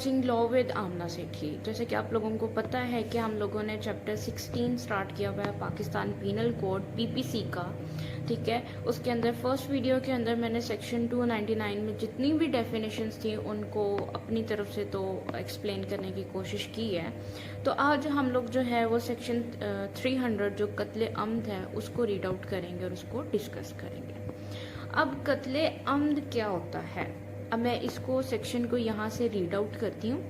Watching law with आमना सेठी। जैसे कि आप लोगों को पता है कि हम लोगों ने चैप्टर 16 स्टार्ट किया हुआ है पाकिस्तान पीनल कोड पीपीसी का, ठीक है। उसके अंदर फर्स्ट वीडियो के अंदर मैंने सेक्शन 299 में जितनी भी डेफिनेशंस थी उनको अपनी तरफ से तो एक्सप्लेन करने की कोशिश की है। तो आज हम लोग जो है वो सेक्शन 300 जो कत्ले अम्द है उसको रीड आउट करेंगे और उसको डिस्कस करेंगे। अब कत्ले अम्द क्या होता है, अब मैं इसको सेक्शन को यहाँ से रीड आउट करती हूँ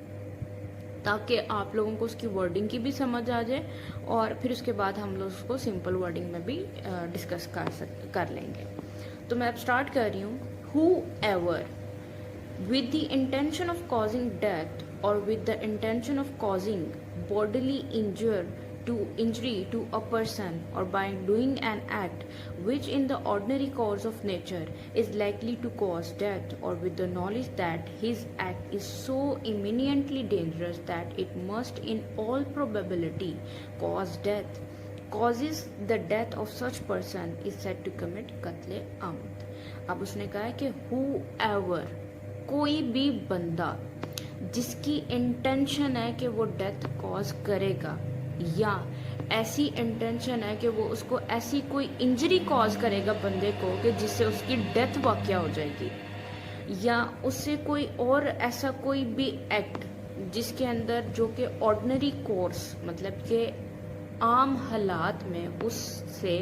ताकि आप लोगों को उसकी वर्डिंग की भी समझ आ जाए और फिर उसके बाद हम लोग उसको सिंपल वर्डिंग में भी डिस्कस कर लेंगे। तो मैं अब स्टार्ट कर रही हूँ। Who ever with the intention of causing death or with the intention of causing bodily injury to a person or by doing an act which in the ordinary course of nature is likely to cause death or with the knowledge that his act is so imminently dangerous that it must in all probability cause death, causes the death of such person is said to commit कत्ले अम्द। अब उसने कहा है कि whoever, कोई भी बंदा जिसकी इंटेंशन है कि वो डेथ कॉज करेगा या ऐसी इंटेंशन है कि वो उसको ऐसी कोई इंजरी कॉज करेगा बंदे को कि जिससे उसकी डेथ वाक़या हो जाएगी, या उससे कोई और ऐसा कोई भी एक्ट जिसके अंदर जो कि ऑर्डिनरी कोर्स मतलब कि आम हालात में उससे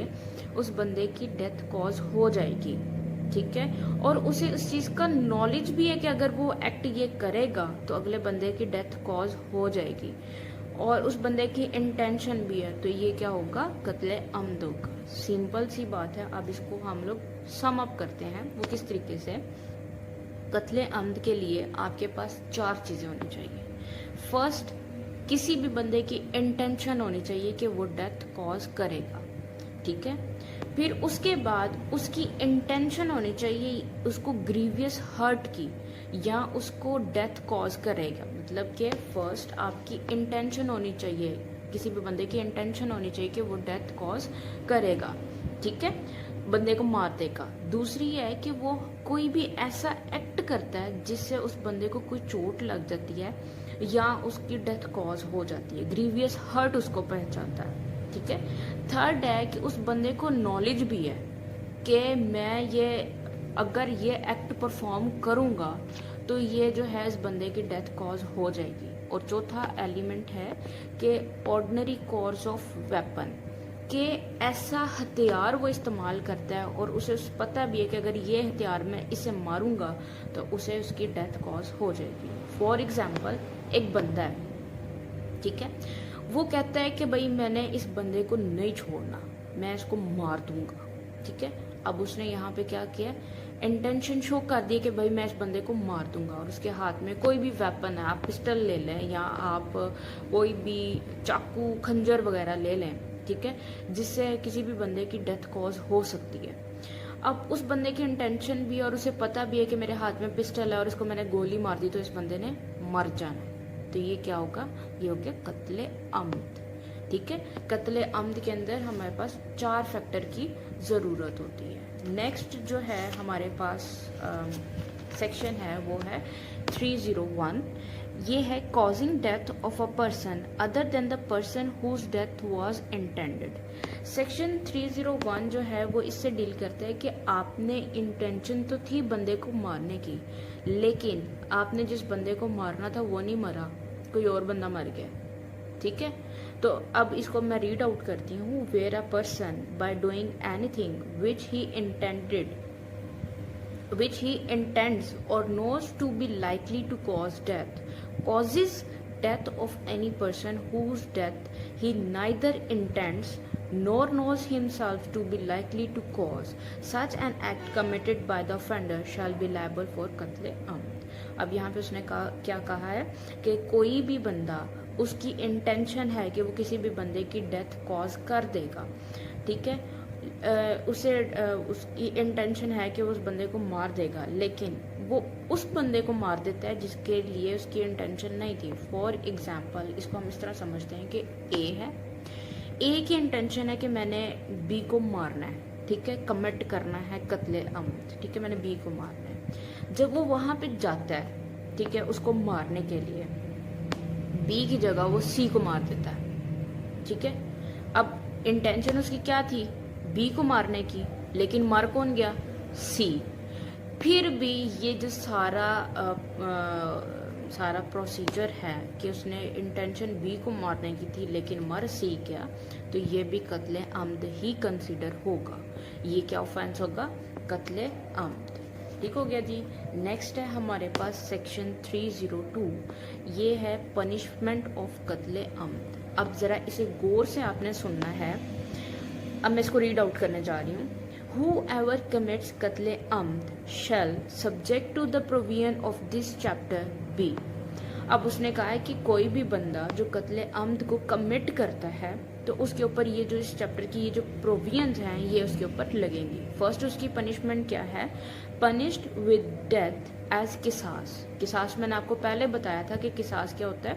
उस बंदे की डेथ कॉज हो जाएगी, ठीक है। और उसे उस चीज का नॉलेज भी है कि अगर वो एक्ट ये करेगा तो अगले बंदे की डेथ कॉज हो जाएगी और उस बंदे की इंटेंशन भी है, तो ये क्या होगा, कत्ले अम्द होगा। सिंपल सी बात है। अब इसको हम लोग सम अप करते हैं वो किस तरीके से। कत्ले अम्द के लिए आपके पास 4 चीजें होनी चाहिए। फर्स्ट, किसी भी बंदे की इंटेंशन होनी चाहिए कि वो डेथ कॉज करेगा, ठीक है। फिर उसके बाद उसकी इंटेंशन होनी चाहिए उसको ग्रीवियस हर्ट की या उसको डेथ कॉज करेगा, मतलब कि फर्स्ट आपकी इंटेंशन होनी चाहिए, किसी भी बंदे की इंटेंशन होनी चाहिए कि वो डेथ कॉज करेगा, ठीक है, बंदे को मार देगा। दूसरी है कि वो कोई भी ऐसा एक्ट करता है जिससे उस बंदे को कोई चोट लग जाती है या उसकी डेथ कॉज हो जाती है, ग्रीवियस हर्ट उसको पहुंचाता है, ठीक है। थर्ड है कि उस बंदे को नॉलेज भी है कि मैं ये अगर ये एक्ट परफॉर्म करूंगा तो ये जो है इस बंदे की डेथ कॉज हो जाएगी। और चौथा एलिमेंट है कि ऑर्डिनरी कोर्स ऑफ वेपन, कि ऐसा हथियार वो इस्तेमाल करता है और उसे पता भी है कि अगर ये हथियार मैं इसे मारूंगा तो उसे उसकी डेथ कॉज हो जाएगी। फॉर एग्जाम्पल, एक बंदा है, ठीक है, वो कहता है कि भाई मैंने इस बंदे को नहीं छोड़ना, मैं इसको मार दूंगा, ठीक है। अब उसने यहाँ पे क्या किया, इंटेंशन शो कर दी कि भाई मैं इस बंदे को मार दूंगा और उसके हाथ में कोई भी वेपन है, आप पिस्टल ले लें या आप कोई भी चाकू खंजर वगैरह ले लें, ठीक है, जिससे किसी भी बंदे की डेथ कॉज हो सकती है। अब उस बंदे की इंटेंशन भी और उसे पता भी है कि मेरे हाथ में पिस्टल है और इसको मैंने गोली मार दी तो इस बंदे ने मर जाना है, तो ये क्या होगा, ये हो गया कत्ले अम्द, ठीक है। कत्ले अम्द के अंदर हमारे पास 4 फैक्टर की ज़रूरत होती है। नेक्स्ट जो है हमारे पास सेक्शन है वो है 301। ये है causing death of a person other than the person whose death was intended. Section 301 जो है वो इससे डील करता है कि आपने इंटेंशन तो थी बंदे को मारने की, लेकिन आपने जिस बंदे को मारना था वो नहीं मरा, कोई और बंदा मर गया, ठीक है। तो अब इसको मैं रीड आउट करती हूँ। Where a person by doing anything which he intends or knows to be likely to cause death, causes death of any person whose death he neither intends nor knows himself to be likely to cause, such an act committed by the offender shall be liable for कत्ले अम्द। अब यहाँ पे उसने क्या कहा है कि कोई भी बंदा उसकी इंटेंशन है कि वो किसी भी बंदे की डेथ कॉज कर देगा, ठीक है, उसकी इंटेंशन है कि वो उस बंदे को मार देगा, लेकिन वो उस बंदे को मार देता है जिसके लिए उसकी इंटेंशन नहीं थी। फॉर एग्जाम्पल, इसको हम इस तरह समझते हैं कि ए है, ए की इंटेंशन है कि मैंने बी को मारना है, ठीक है, कमिट करना है कत्ले अम्द, ठीक है, मैंने बी को मारना है। जब वो वहां पे जाता है ठीक है, उसको मारने के लिए बी की जगह वो सी को मार देता है। ठीक है, अब इंटेंशन उसकी क्या थी, बी को मारने की, लेकिन मर कौन गया, सी। फिर भी ये जो सारा प्रोसीजर है कि उसने इंटेंशन बी को मारने की थी लेकिन मर सी गया, तो ये भी कत्ले आमद ही कंसीडर होगा। ये क्या ऑफेंस होगा, कत्ले आमद। ठीक हो गया जी। नेक्स्ट है हमारे पास सेक्शन 302, ये है पनिशमेंट ऑफ कत्ले आमद। अब ज़रा इसे गौर से आपने सुनना है। अब मैं इसको रीड आउट करने जा रही हूँ। Whoever commits कत्ले आमद shall subject to the provision of this chapter be। अब उसने कहा है कि कोई भी बंदा जो कत्ले आमद को कमिट करता है तो उसके ऊपर ये जो इस चैप्टर की ये जो प्रोविजंस हैं ये उसके ऊपर लगेंगी। फर्स्ट उसकी पनिशमेंट क्या है, पनिश्ड विद डेथ एज किसास। किसास मैंने आपको पहले बताया था कि किसास क्या होता है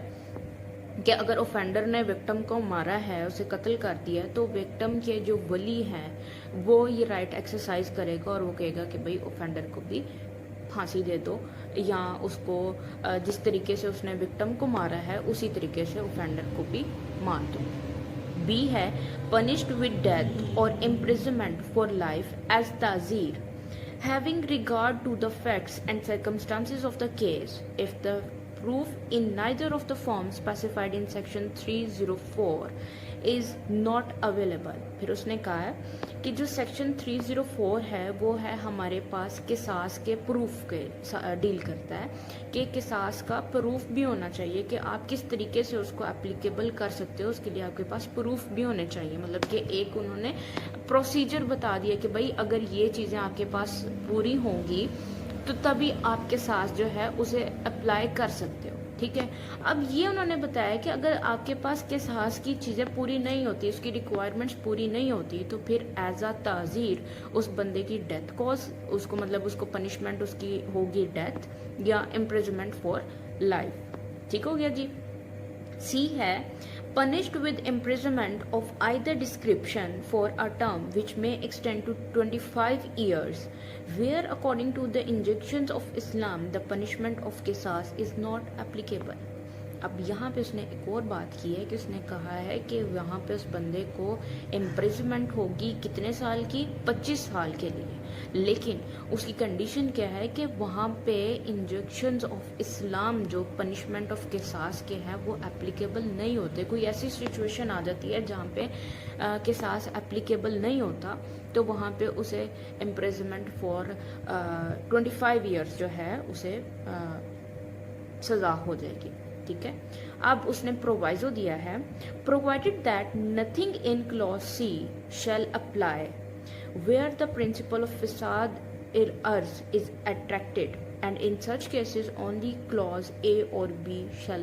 कि अगर ऑफेंडर ने विक्टिम को मारा है, उसे कत्ल कर दिया, तो विक्टिम के जो वली हैं वो ये राइट एक्सरसाइज करेगा और वो कहेगा कि भाई ऑफेंडर को भी फांसी दे दो, या उसको जिस तरीके से उसने विक्टिम को मारा है उसी तरीके से ऑफेंडर को भी मार दो। बी है पनिश्ड विद डेथ और इम्प्रिजनमेंट फॉर लाइफ एज ताजीर, having regard to the facts and circumstances of the case, if the proof in neither of the forms specified in section 304 is not available। फिर उसने कहा है कि जो section 304 है वो है हमारे पास किसास के प्रूफ के डील करता है कि किसास का प्रूफ भी होना चाहिए कि आप किस तरीके से उसको एप्लीकेबल कर सकते हो, उसके लिए आपके पास प्रूफ भी होने चाहिए। मतलब कि एक उन्होंने प्रोसीजर बता दिया कि भाई अगर ये चीज़ें आपके पास पूरी होंगी तो तभी आपके साथ जो है उसे अप्लाई कर सकते हो। ठीक है, अब ये उन्होंने बताया कि अगर आपके पास किसास की चीज़ें पूरी नहीं होती, उसकी रिक्वायरमेंट्स पूरी नहीं होती, तो फिर एज अ ताजीर उस बंदे की डेथ कॉज उसको मतलब उसको पनिशमेंट उसकी होगी डेथ या इम्प्रिजनमेंट फॉर लाइफ। ठीक हो गया जी। सी है punished with imprisonment of either description for a term which may extend to 25 years, where according to the injunctions of Islam the punishment of qisas is not applicable। अब यहाँ पे उसने एक और बात की है कि उसने कहा है कि यहाँ पे उस बंदे को इम्प्रिजनमेंट होगी कितने साल की, 25 साल के लिए, लेकिन उसकी कंडीशन क्या है कि वहाँ पे इंजक्शंस ऑफ इस्लाम जो पनिशमेंट ऑफ किसास के हैं वो एप्लीकेबल नहीं होते। कोई ऐसी सिचुएशन आ जाती है जहाँ पे किसास एप्लीकेबल नहीं होता, तो वहाँ पे उसे इम्प्रिजनमेंट फॉर 25 ईयर्स जो है उसे सज़ा हो जाएगी। ठीक है, अब उसने प्रोवाइजो दिया है, provided that nothing in clause C shall apply where the principle of फिसाद अर्ज is attracted and in such cases only clause A और बी शैल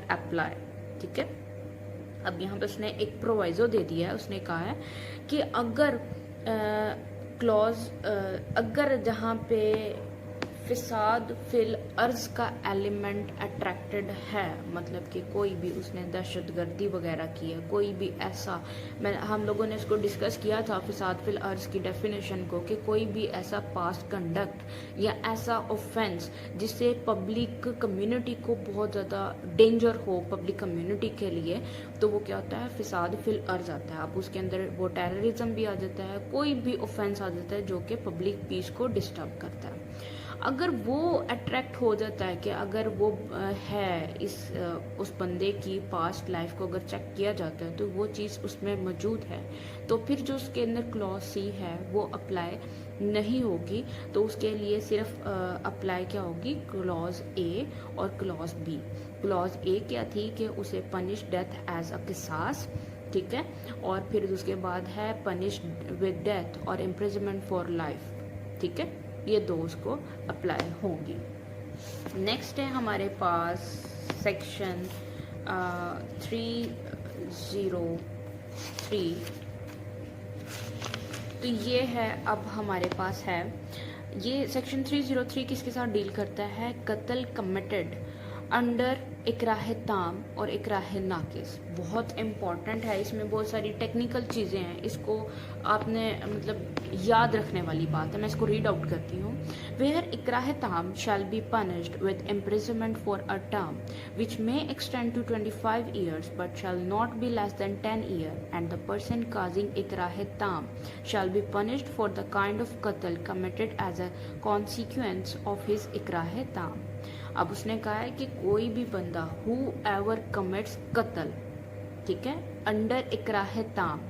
अप्लाई। ठीक है, अब यहाँ पे उसने एक प्रोवाइजो दे दिया है। उसने कहा है कि अगर क्लॉज अगर जहाँ पे फिसाद फिल अर्ज का एलिमेंट अट्रैक्टेड है, मतलब कि कोई भी उसने दहशतगर्दी वगैरह की है, कोई भी ऐसा, हम लोगों ने इसको डिस्कस किया था फिसाद फिल अर्ज की डेफिनेशन को, कि कोई भी ऐसा पास्ट कंडक्ट या ऐसा ऑफेंस जिससे पब्लिक कम्युनिटी को बहुत ज़्यादा डेंजर हो पब्लिक कम्युनिटी के लिए, तो वो क्या होता है, फिसाद फिल अर्ज आता है। अब उसके अंदर वो टेररिज्म भी आ जाता है, कोई भी ऑफेंस आ जाता है जो कि पब्लिक पीस को डिस्टर्ब करता है। अगर वो अट्रैक्ट हो जाता है कि अगर वो है उस बंदे की पास्ट लाइफ को अगर चेक किया जाता है तो वो चीज़ उसमें मौजूद है, तो फिर जो उसके अंदर क्लॉज सी है वो अप्लाई नहीं होगी। तो उसके लिए सिर्फ अप्लाई क्या होगी, क्लॉज ए और क्लॉज बी। क्लॉज ए क्या थी कि उसे पनिश डेथ एज अ किसास, ठीक है, और फिर उसके बाद है पनिश विद डेथ और इम्प्रिजनमेंट फॉर लाइफ। ठीक है, ये दो उसको अप्लाई होंगी। नेक्स्ट है हमारे पास सेक्शन 303। तो ये है, अब हमारे पास है ये सेक्शन 303 किसके साथ डील करता है, कत्ल कमिटेड अंडर इकराह ताम और इकराह नाकिस बहुत इम्पॉर्टेंट है। इसमें बहुत सारी टेक्निकल चीज़ें हैं, इसको आपने मतलब याद रखने वाली बात है। मैं इसको रीड आउट करती हूँ। वेयर इकराह ताम shall be punished with imprisonment for a term which may extend to 25 years but shall not be less than 10 years, and the person causing ikrah tam shall be punished for the kind of qatl committed as a consequence of his ikrah tam। अब उसने कहा है कि कोई भी बंदा who ever commits कत्ल, ठीक है, अंडर इकराह ताम,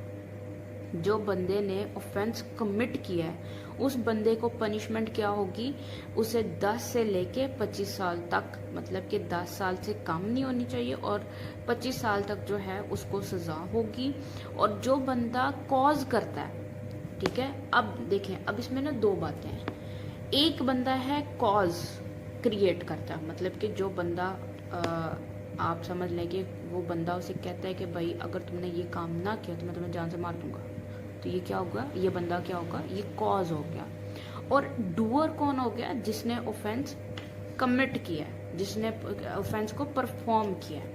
जो बंदे ने ऑफेंस कमिट किया है उस बंदे को पनिशमेंट क्या होगी, उसे 10 से लेके 25 साल तक, मतलब कि 10 साल से कम नहीं होनी चाहिए और 25 साल तक जो है उसको सजा होगी। और जो बंदा कॉज करता है, ठीक है, अब देखें, अब इसमें ना दो बातें हैं। एक बंदा है कॉज क्रिएट करता है, मतलब कि जो बंदा आप समझ लें कि वो बंदा उसे कहता है कि भाई अगर तुमने ये काम ना किया तो मैं तुम्हें जान से मार दूंगा, तो ये क्या होगा, ये बंदा क्या होगा, ये कॉज हो गया। और डूअर कौन हो गया, जिसने ऑफेंस कमिट किया है, जिसने ऑफेंस को परफॉर्म किया है।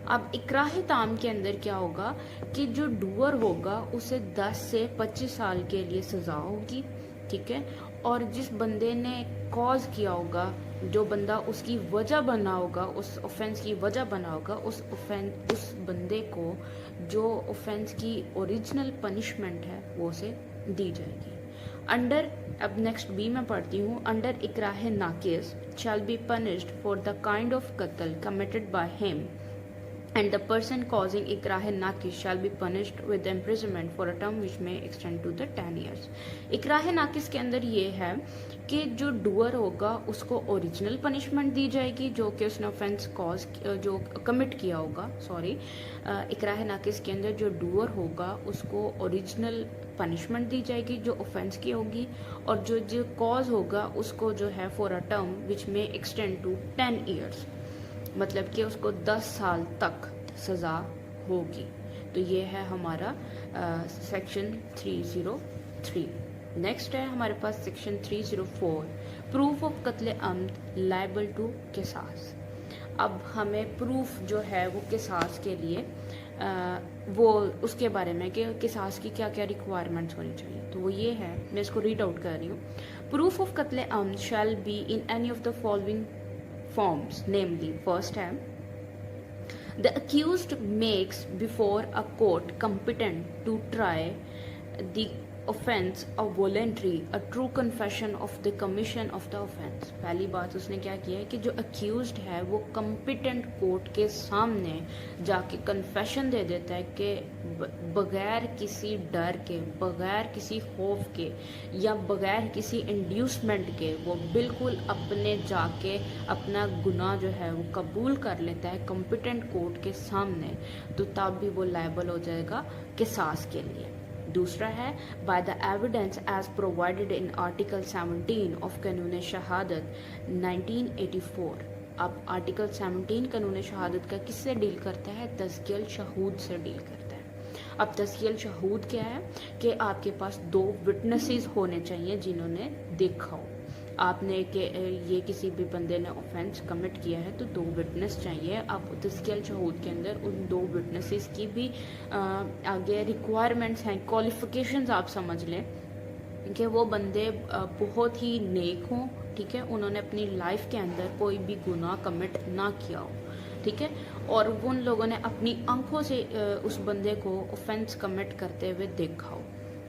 अब इकराह ताम के अंदर क्या होगा कि जो डूअर होगा उसे 10 से 25 साल के लिए सजा होगी, ठीक है। और जिस बंदे ने कॉज किया होगा, जो बंदा उसकी वजह बना होगा, उस ऑफेंस की वजह बना होगा, उस बंदे को जो ऑफेंस की ओरिजिनल पनिशमेंट है वो उसे दी जाएगी। अंडर, अब नेक्स्ट बी में पढ़ती हूँ, अंडर इकराह नाकिस shall be punished for the kind of कत्ल committed by him and the person causing ikrah nakis shall be punished with imprisonment for a term which may extend to the 10 years। इकराह नाकिस के अंदर ये है कि जो doer होगा उसको original punishment दी जाएगी, जो कि उसने ऑफेंस कॉज जो कमिट किया होगा, सॉरी, इकराह नाकिस के अंदर जो डूअर होगा उसको ओरिजिनल पनिशमेंट दी जाएगी जो ऑफेंस की होगी, और जो कॉज होगा उसको जो है फॉर अ टर्म विच में एक्सटेंड टू 10 years, मतलब कि उसको 10 साल तक सज़ा होगी। तो ये है हमारा सेक्शन 303। नेक्स्ट है हमारे पास सेक्शन 304, प्रूफ ऑफ कत्ल अम्द लायबल टू किसास। अब हमें प्रूफ जो है वो किसास के लिए वो उसके बारे में कि किसास की क्या क्या रिक्वायरमेंट्स होनी चाहिए, तो वो ये है, मैं इसको रीड आउट कर रही हूँ। प्रूफ ऑफ कत्ल अम्द shall be in any of the following forms, namely, first है, the accused makes before a court competent to try the offense a voluntary a true confession of the commission of the offense। पहली बात उसने क्या किया है कि जो accused है वो competent कोर्ट के सामने जाके कन्फेशन दे देता है कि बगैर किसी डर के, बगैर किसी खौफ के या बगैर किसी इंड्यूसमेंट के वो बिल्कुल अपने जाके अपना गुनाह जो है वो कबूल कर लेता है कॉम्पिटेंट कोर्ट के सामने, तो तब भी वो लायबल हो जाएगा किसास के लिए। दूसरा है by the evidence as provided in article 17 of Qanun Shahadat 1984। अब आर्टिकल 17 कानून शहादत का किससे डील करता है, तज़कियल शहूद से डील करता है। अब तज़कियल शहूद क्या है कि आपके पास 2 विटनेसेस होने चाहिए जिन्होंने देखा हो। आपने कि ये किसी भी बंदे ने ऑफेंस कमिट किया है तो 2 विटनेस चाहिए। अब तज़कियल शहूद के अंदर उन 2 विटनेसेस की भी आगे रिक्वायरमेंट्स हैं, क्वालिफिकेशंस आप समझ लें कि वो बंदे बहुत ही नेक हों, ठीक है, उन्होंने अपनी लाइफ के अंदर कोई भी गुनाह कमिट ना किया हो, ठीक है, और उन लोगों ने अपनी आंखों से उस बंदे को ऑफेंस कमिट करते हुए देखा हो,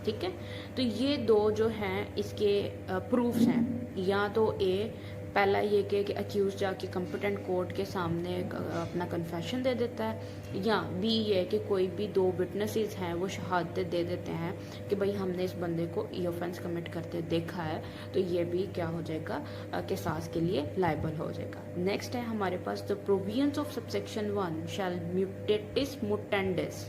ठीक है। तो ये 2 जो हैं इसके प्रूफ्स हैं, या तो ए पहला ये कि अक्यूज जाके कॉम्पिटेंट कोर्ट के सामने अपना कन्फेशन दे देता है, या बी ये कि कोई भी 2 विटनेसेस हैं वो शहादत दे देते हैं कि भाई हमने इस बंदे को ये ऑफेंस कमिट करते देखा है, तो ये भी क्या हो जाएगा, किसास के लिए लायबल हो जाएगा। नेक्स्ट है हमारे पास the provisions of subsection 1 shall म्यूटेटिस मुटेंडिस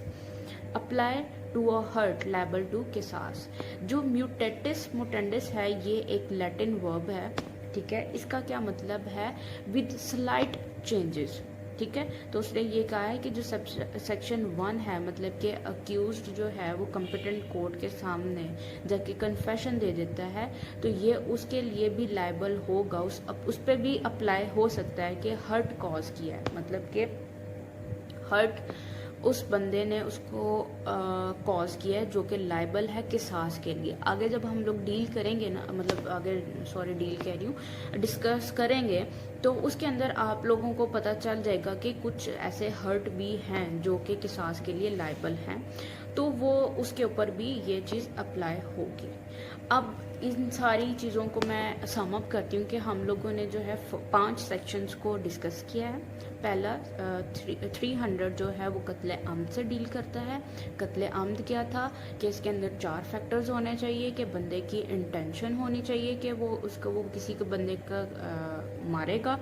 apply to a hurt liable to किसास। जो म्यूटेटिस मुटेंडिस है ये एक लैटिन वर्ब है, ठीक है, इसका क्या मतलब है, विद स्लाइट चेंजेस, ठीक है। तो उसने ये कहा है कि जो सेक्शन 1 है, मतलब कि अक्यूज्ड जो है वो कॉम्पिटेंट कोर्ट के सामने जाके कन्फेशन दे देता है, तो ये उसके लिए भी लायबल होगा, उस पर भी अप्लाई हो सकता है कि हर्ट कॉज किया है, मतलब कि हर्ट उस बंदे ने उसको कॉज किया है, जो कि लायबल है किसास के लिए। आगे जब हम लोग डील करेंगे ना, मतलब आगे सॉरी डील कह रही हूँ, डिस्कस करेंगे, तो उसके अंदर आप लोगों को पता चल जाएगा कि कुछ ऐसे हर्ट भी हैं जो कि किसास के लिए लायबल हैं, तो वो उसके ऊपर भी ये चीज़ अप्लाई होगी। अब इन सारी चीज़ों को मैं सम अप करती हूँ कि हम लोगों ने जो है 5 सेक्शंस को डिस्कस किया है। पहला 300 जो है वो कत्ले आमद से डील करता है। कत्ले आमद क्या था कि इसके अंदर 4 फैक्टर्स होने चाहिए कि बंदे की इंटेंशन होनी चाहिए कि वो किसी को बंदे का मारेगा।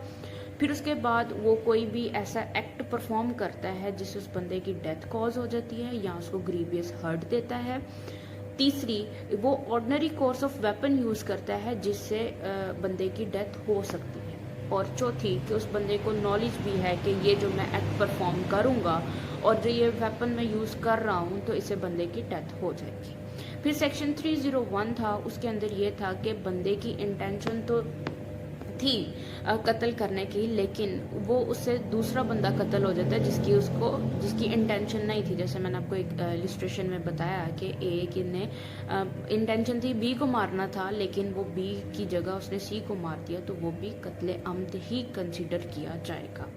फिर उसके बाद वो कोई भी ऐसा एक्ट परफॉर्म करता है जिससे उस बंदे की डेथ कॉज हो जाती है या उसको ग्रीवियस हर्ट देता है। तीसरी, वो ordinary course of weapon use करता है जिससे बंदे की डेथ हो सकती है। और चौथी, कि उस बंदे को नॉलेज भी है कि ये जो मैं एक्ट परफॉर्म करूँगा और जो ये वेपन मैं यूज़ कर रहा हूँ तो इससे बंदे की डेथ हो जाएगी। फिर सेक्शन 301 था, उसके अंदर ये था कि बंदे की इंटेंशन तो थी कत्ल करने की, लेकिन वो उससे दूसरा बंदा कत्ल हो जाता है जिसकी इंटेंशन नहीं थी। जैसे मैंने आपको एक इलिस्ट्रेशन में बताया कि ए की ने इंटेंशन थी बी को मारना था, लेकिन वो बी की जगह उसने सी को मार दिया, तो वो भी कत्ले आमद ही कंसीडर किया जाएगा।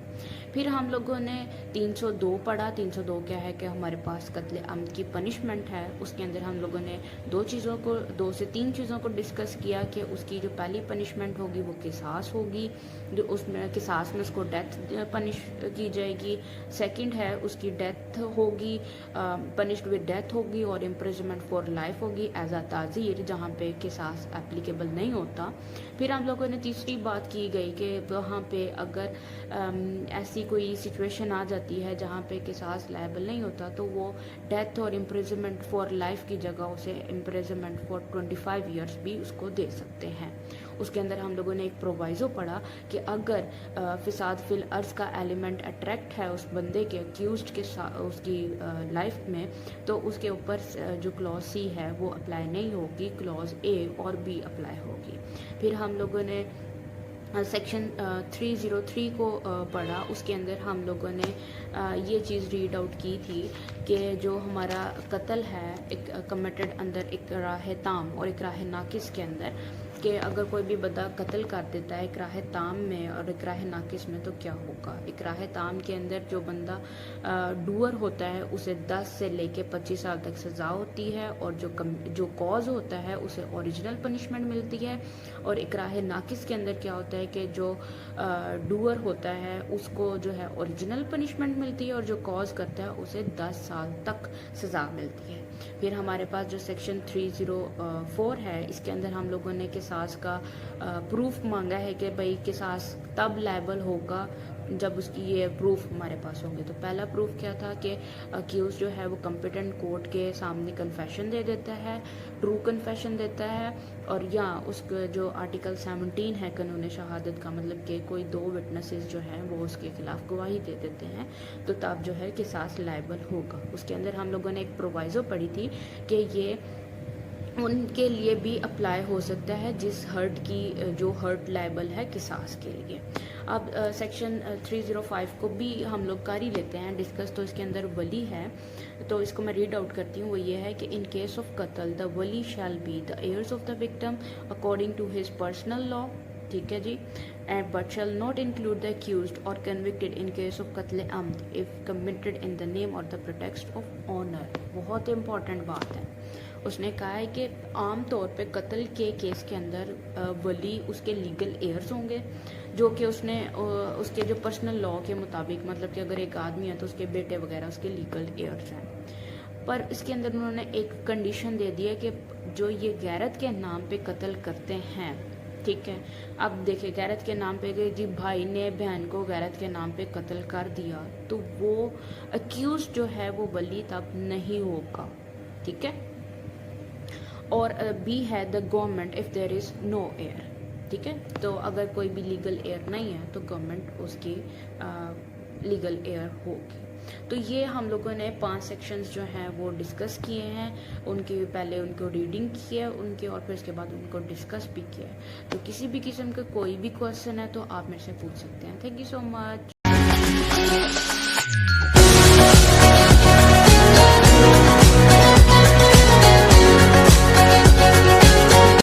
फिर हम लोगों ने 302 पढ़ा। 302 क्या है कि हमारे पास कत्ले आमद की पनिशमेंट है। उसके अंदर हम लोगों ने 2 से 3 चीज़ों को डिस्कस किया कि उसकी जो पहली पनिशमेंट होगी वो किसास होगी, जो उसमें किसास में उसको डेथ पनिश की जाएगी। सेकंड है उसकी डेथ होगी, पनिश्ड विद डेथ होगी, और इम्प्रिजनमेंट फॉर लाइफ होगी एज अ ताज़ीर, जहाँ पे किसास एप्लीकेबल नहीं होता। फिर हम लोगों ने तीसरी बात की गई कि वहाँ पे अगर ऐसी कोई सिचुएशन आ जाती है जहाँ पे किसास लायबल नहीं होता, तो वो डेथ और इम्प्रिजनमेंट फॉर लाइफ की जगह उसे इम्प्रिजनमेंट फॉर 25 ईयर्स भी उसको दे सकते हैं। उसके अंदर हम लोगों ने एक प्रोवाइज़ो पढ़ा कि अगर फिसाद फिल अर्ज का एलिमेंट अट्रैक्ट है उस बंदे के अक्यूज्ड के साथ उसकी लाइफ में, तो उसके ऊपर जो क्लॉज सी है वो अप्लाई नहीं होगी, क्लॉज ए और बी अप्लाई होगी। फिर हम लोगों ने सेक्शन 303 को पढ़ा। उसके अंदर हम लोगों ने ये चीज़ रीड आउट की थी कि जो हमारा कत्ल है एक कमिटेड अंदर इकराह ताम और इकराह नाकिस के अंदर, कि अगर कोई भी बंदा कत्ल कर देता है इकराह ताम में और इकराह नाकिस में, तो क्या होगा। इकराह ताम के अंदर जो बंदा डूअर होता है उसे 10 से लेके 25 साल तक सज़ा होती है, और जो कॉज होता है उसे ओरिजिनल पनिशमेंट मिलती है। और इकराह नाकिस के अंदर क्या होता है कि जो डूअर होता है उसको जो है ओरिजिनल पनिशमेंट मिलती है, और जो कॉज करता है उसे 10 साल तक सज़ा मिलती है। फिर हमारे पास जो सेक्शन 304 है, इसके अंदर हम लोगों ने किसास का प्रूफ मांगा है कि भाई किसास तब लायबल होगा जब उसकी ये प्रूफ हमारे पास होंगे। तो पहला प्रूफ क्या था कि अक्यूज जो है वो कॉम्पिटेंट कोर्ट के सामने कन्फेशन दे देता है, ट्रू कन्फेशन देता है, और या उसका जो आर्टिकल 17 है कानून शहादत का, मतलब कि कोई 2 विटनेसेस जो हैं वो उसके खिलाफ गवाही दे देते हैं, तो तब जो है किसास लायबल होगा। उसके अंदर हम लोगों ने एक प्रोवाइज़ो पढ़ी थी कि ये उनके लिए भी अप्लाई हो सकता है जिस हर्ट की जो हर्ट लायबल है किसास के लिए। अब सेक्शन 305 को भी हम लोग कर ही लेते हैं डिस्कस। तो इसके अंदर वली है, तो इसको मैं रीड आउट करती हूँ। वो ये है कि इन केस ऑफ कत्ल द वली shall be the heirs of the victim according to his personal law, ठीक है जी, and but shall not include the accused और कन्विक्टेड इन केस ऑफ कत्ल आमद if committed in the name और the pretext of honour. बहुत important बात है। उसने कहा है कि आम तौर पे कत्ल के केस के अंदर वली उसके लीगल एयर्स होंगे, जो कि उसके जो पर्सनल लॉ के मुताबिक, मतलब कि अगर एक आदमी है तो उसके बेटे वगैरह उसके लीगल एयर्स हैं। पर इसके अंदर उन्होंने एक कंडीशन दे दी है कि जो ये गैरत के नाम पे कत्ल करते हैं, ठीक है, अब देखिए गैरत के नाम पे जी भाई ने बहन को गैरत के नाम पे कत्ल कर दिया, तो वो अक्यूज जो है वो वली तब नहीं होगा, ठीक है। और बी है the government if there is no air, ठीक है। तो अगर कोई भी लीगल एयर नहीं है तो गवर्नमेंट उसकी लीगल एयर होगी। तो ये हम लोगों ने 5 सेक्शंस जो हैं वो डिस्कस किए हैं, उनके पहले उनको रीडिंग की है उनके, और फिर उसके बाद उनको डिस्कस भी किया है। तो किसी भी किस्म का कोई भी क्वेश्चन है तो आप मेरे से पूछ सकते हैं। Thank you so much.